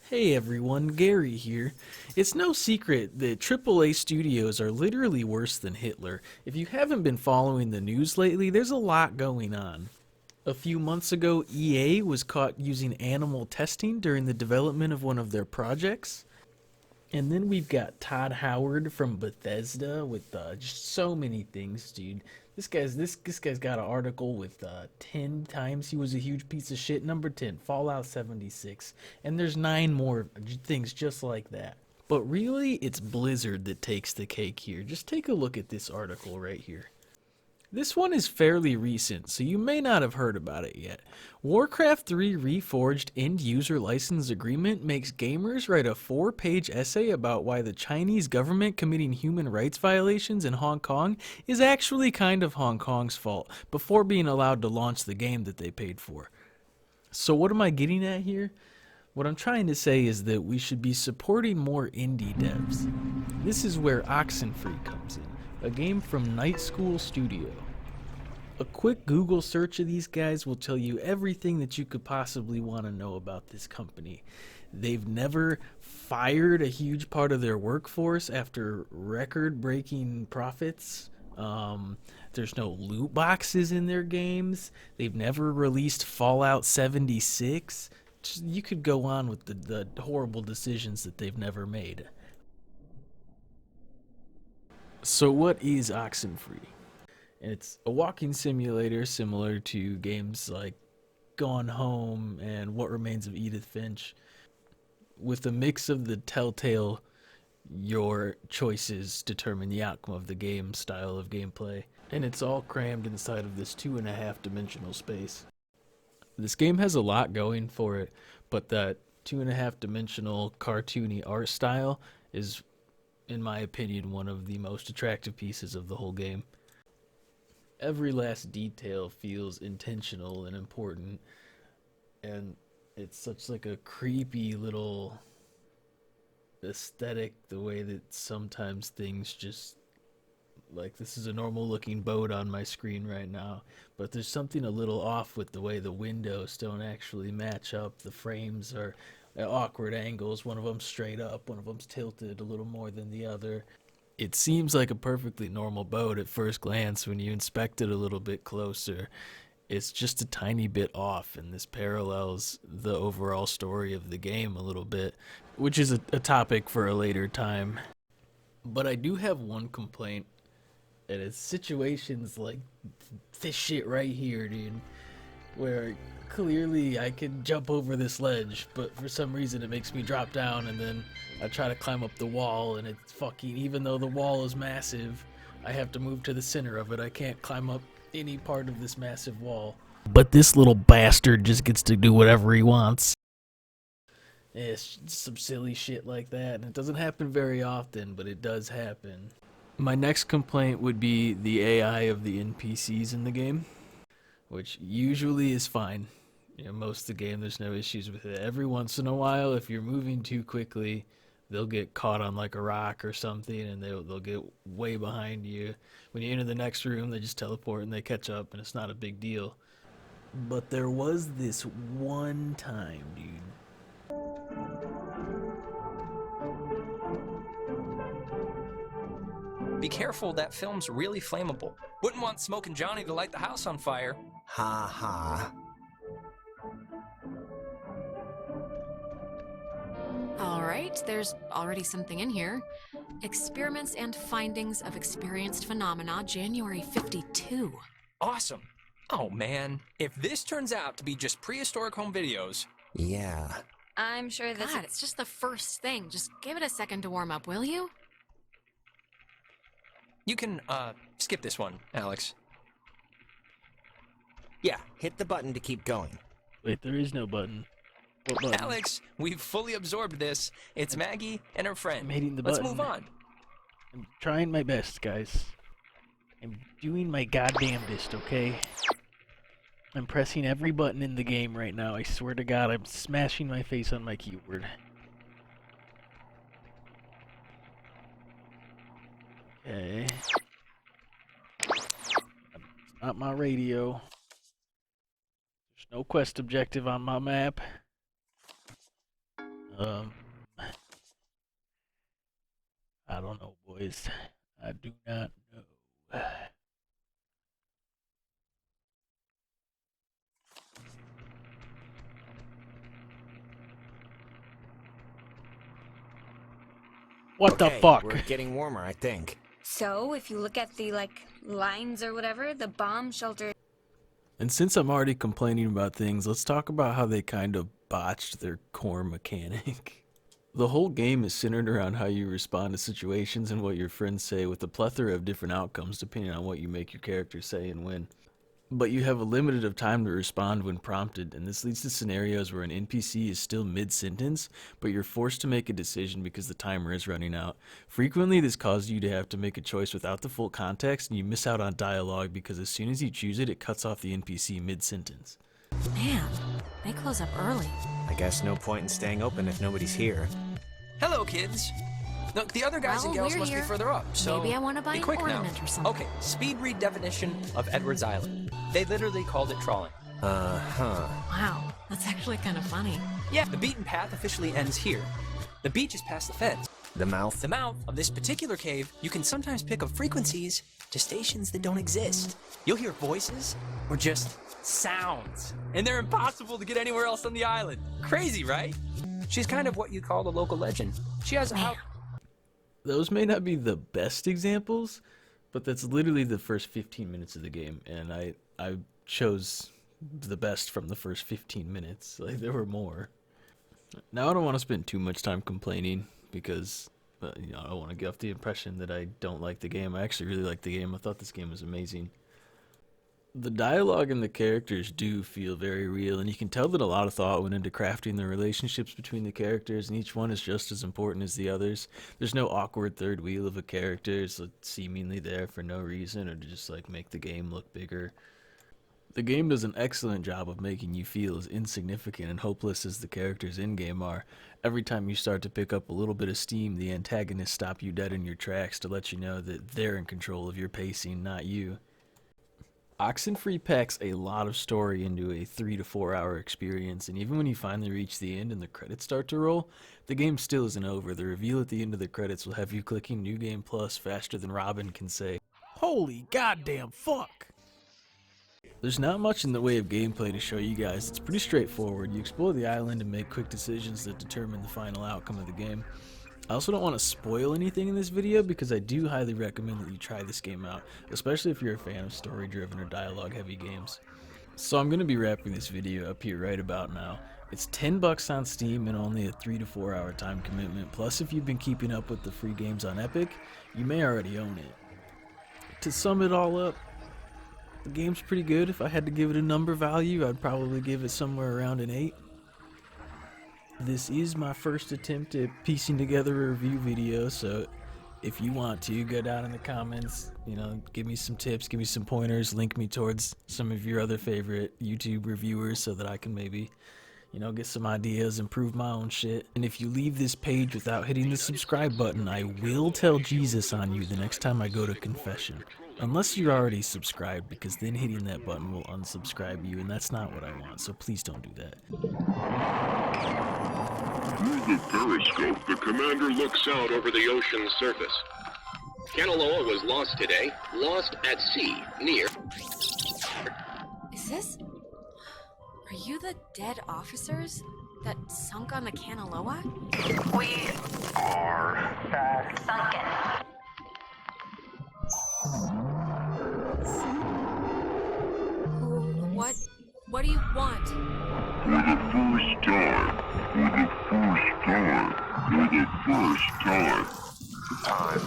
Hey everyone, Gary here. It's no secret that AAA studios are literally worse than Hitler. If you haven't been following the news lately, there's a lot going on. A few months ago, EA was caught using animal testing during the development of one of their projects. And then we've got Todd Howard from Bethesda with just so many things, dude. This guy's got an article with 10 times he was a huge piece of shit. Number 10, Fallout 76, and there's 9 more things just like that. But really, it's Blizzard that takes the cake here. Just take a look at this article right here. This one is fairly recent, so you may not have heard about it yet. Warcraft 3 Reforged end-user license agreement makes gamers write a 4-page essay about why the Chinese government committing human rights violations in Hong Kong is actually kind of Hong Kong's fault before being allowed to launch the game that they paid for. So what am I getting at here? What I'm trying to say is that we should be supporting more indie devs. This is where Oxenfree comes in, a game from Night School Studio. A quick Google search of these guys will tell you everything that you could possibly want to know about this company. They've never fired a huge part of their workforce after record-breaking profits. There's no loot boxes in their games. They've never released Fallout 76. You could go on with the horrible decisions that they've never made. So what is Oxenfree? It's a walking simulator similar to games like Gone Home and What Remains of Edith Finch, with a mix of the telltale your choices determine the outcome of the game style of gameplay, and it's all crammed inside of this 2.5 dimensional space. This game has a lot going for it, but that 2.5 dimensional cartoony art style is, in my opinion, one of the most attractive pieces of the whole game. Every last detail feels intentional and important, and it's such like a creepy little aesthetic, the way that sometimes things just, like, this is a normal looking boat on my screen right now, but there's something a little off with the way the windows don't actually match up. The frames are at awkward angles, one of them's straight up, one of them's tilted a little more than the other. It seems like a perfectly normal boat at first glance when you inspect it a little bit closer. It's just a tiny bit off, and this parallels the overall story of the game a little bit, which is a topic for a later time. But I do have one complaint, and it's situations like this shit right here, dude, where clearly I can jump over this ledge, but for some reason it makes me drop down, and then I try to climb up the wall, and it's fucking, even though the wall is massive, I have to move to the center of it. I can't climb up any part of this massive wall. But this little bastard just gets to do whatever he wants. It's some silly shit like that, and it doesn't happen very often, but it does happen. My next complaint would be the AI of the NPCs in the game, which usually is fine. You know, most of the game, there's no issues with it. Every once in a while, if you're moving too quickly, they'll get caught on like a rock or something, and they'll get way behind you. When you enter the next room, they just teleport and they catch up, and it's not a big deal. But there was this one time, dude. Be careful, that film's really flammable. Wouldn't want Smokin' Johnny to light the house on fire. Ha ha. All right, there's already something in here. Experiments and Findings of Experienced Phenomena, January 52. Awesome. Oh man, if this turns out to be just prehistoric home videos... Yeah. I'm sure this... God, it's just the first thing. Just give it a second to warm up, will you? You can, skip this one, Alex. Yeah, hit the button to keep going. Wait, there is no button. What button? Alex, we've fully absorbed this. It's Maggie and her friend. I'm hitting the Let's button. move on. I'm trying my best, guys. I'm doing my goddamnedest, okay? I'm pressing every button in the game right now. I swear to God, I'm smashing my face on my keyboard. Okay. It's not my radio. There's no quest objective on my map. Um, I don't know, boys. I do not know. What the Okay, fuck? we're getting warmer, I think. So, if you look at the, lines or whatever, the bomb shelter. And since I'm already complaining about things, let's talk about how they kind of botched their core mechanic. The whole game is centered around how you respond to situations and what your friends say, with a plethora of different outcomes depending on what you make your character say and when. But you have a limited of time to respond when prompted, and this leads to scenarios where an NPC is still mid-sentence, but you're forced to make a decision because the timer is running out. Frequently, this causes you to have to make a choice without the full context, and you miss out on dialogue because as soon as you choose it, it cuts off the NPC mid-sentence. Man, they close up early. I guess no point in staying open if nobody's here. Hello, kids. Look, the other guys and Well, gals we're must here. be further up, so Maybe I want to buy be an quick now. ornament or something. Okay, speed read definition of Edwards Island. They literally called it trawling. Uh-huh. Wow, that's actually kind of funny. Yeah, the beaten path officially ends here. The beach is past the fence. The mouth? The mouth of this particular cave, you can sometimes pick up frequencies to stations that don't exist. You'll hear voices or just sounds, and they're impossible to get anywhere else on the island. Crazy, right? She's kind of what you call a local legend. She has a house. Those may not be the best examples, but that's literally the first 15 minutes of the game, and I chose the best from the first 15 minutes. Like, there were more. Now I don't want to spend too much time complaining because I don't want to give off the impression that I don't like the game. I actually really like the game. I thought this game was amazing. The dialogue and the characters do feel very real, and you can tell that a lot of thought went into crafting the relationships between the characters, and each one is just as important as the others. There's no awkward third wheel of a character that's seemingly there for no reason or to just make the game look bigger. The game does an excellent job of making you feel as insignificant and hopeless as the characters in-game are. Every time you start to pick up a little bit of steam, the antagonists stop you dead in your tracks to let you know that they're in control of your pacing, not you. Oxenfree packs a lot of story into a 3 to 4 hour experience, and even when you finally reach the end and the credits start to roll, the game still isn't over. The reveal at the end of the credits will have you clicking New Game Plus faster than Robin can say, "Holy goddamn fuck!" There's not much in the way of gameplay to show you guys. It's pretty straightforward. You explore the island and make quick decisions that determine the final outcome of the game. I also don't want to spoil anything in this video because I do highly recommend that you try this game out, especially if you're a fan of story-driven or dialogue-heavy games. So I'm going to be wrapping this video up here right about now. It's $10 on Steam and only a 3 to 4 hour time commitment, plus if you've been keeping up with the free games on Epic, you may already own it. To sum it all up, the game's pretty good. If I had to give it a number value, I'd probably give it somewhere around an 8. This is my first attempt at piecing together a review video, so if you want to, go down in the comments, give me some tips, give me some pointers, link me towards some of your other favorite YouTube reviewers so that I can maybe, get some ideas, improve my own shit. And if you leave this page without hitting the subscribe button, I will tell Jesus on you the next time I go to confession. Unless you're already subscribed, because then hitting that button will unsubscribe you, and that's not what I want, so please don't do that. Through the periscope, the commander looks out over the ocean's surface. Kanaloa was lost today, lost at sea, near... Is this? Are you the dead officers that sunk on the Kanaloa? We are sunken. What do you want? For the first time, for the first time, for the first time. Time